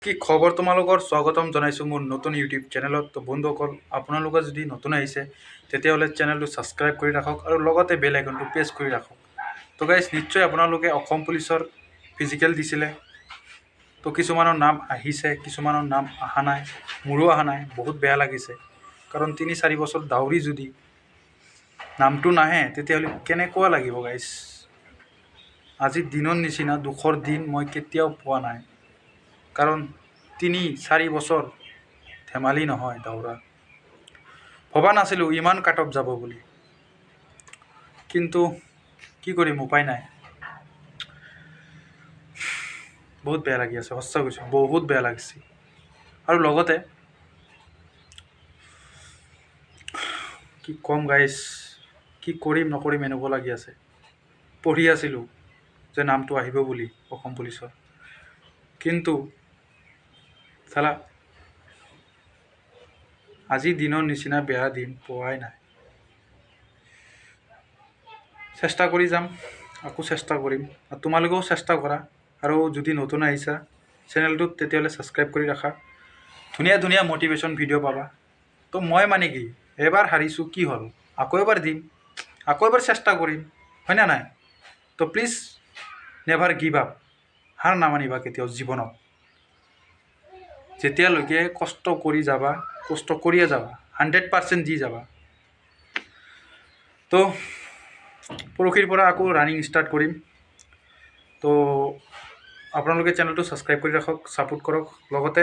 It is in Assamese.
কি খবৰ তোমালোকৰ স্বাগতম জনাইছোঁ মোৰ নতুন ইউটিউব চেনেলত। তো বন্ধুসকল, আপোনালোকে যদি নতুন আহিছে তেতিয়াহ'লে চেনেলটো ছাবস্ক্ৰাইব কৰি ৰাখক আৰু লগতে বেল আইকনটো প্ৰেছ কৰি ৰাখক। তো গাইজ, নিশ্চয় আপোনালোকে অসম পুলিচৰ ফিজিকেল দিছিলে। তো কিছুমানৰ নাম আহিছে, কিছুমানৰ নাম অহা নাই, মোৰো অহা নাই। বহুত বেয়া লাগিছে, কাৰণ ৩-৪ বছৰ দাউৰি যদি নামটো নাহে তেতিয়াহ'লে কেনেকুৱা লাগিব গাইজ। আজিৰ দিনৰ নিচিনা দুখৰ দিন মই কেতিয়াও পোৱা নাই, কাৰণ ৩-৪ বছৰ ধেমালি নহয় দাউৰা। ভবা নাছিলোঁ ইমান কাট অফ যাব বুলি, কিন্তু কি কৰিম, উপায় নাই। বহুত বেয়া লাগি আছে, সঁচা কৈছোঁ, বহুত বেয়া লাগিছে। আৰু লগতে কি ক'ম গাইজ, কি কৰিম নকৰিম এনেকুৱা লাগি আছে। পঢ়ি আছিলোঁ যে নামটো আহিব বুলি অসম পুলিচৰ, কিন্তু চালা আজিৰ দিনৰ নিচিনা বেয়া দিন পোৱাই নাই। চেষ্টা কৰি যাম, আকৌ চেষ্টা কৰিম, আৰু তোমালোকেও চেষ্টা কৰা। আৰু যদি নতুন আহিছা চেনেলটোত, তেতিয়াহ'লে ছাবস্ক্ৰাইব কৰি ৰাখা। ধুনীয়া ধুনীয়া মটিভেশ্যন ভিডিঅ' পাবা। তো মই মানে কি, এবাৰ হাৰিছোঁ, কি হ'ল, আকৌ এবাৰ দিম, আকৌ এবাৰ চেষ্টা কৰিম, হয়নে নাই? তো প্লিজ নেভাৰ গিভ আপ, হাৰ নামানিবা কেতিয়াও জীৱনত। যেতিয়ালৈকে কষ্ট কৰি যাবা, কষ্ট কৰিয়ে যাবা, 100% দি যাবা। তো পৰহিৰ পৰা আকৌ ৰানিং ষ্টাৰ্ট কৰিম। তো আপোনালোকে চেনেলটো ছাবস্ক্ৰাইব কৰি ৰাখক, ছাপোৰ্ট কৰক, লগতে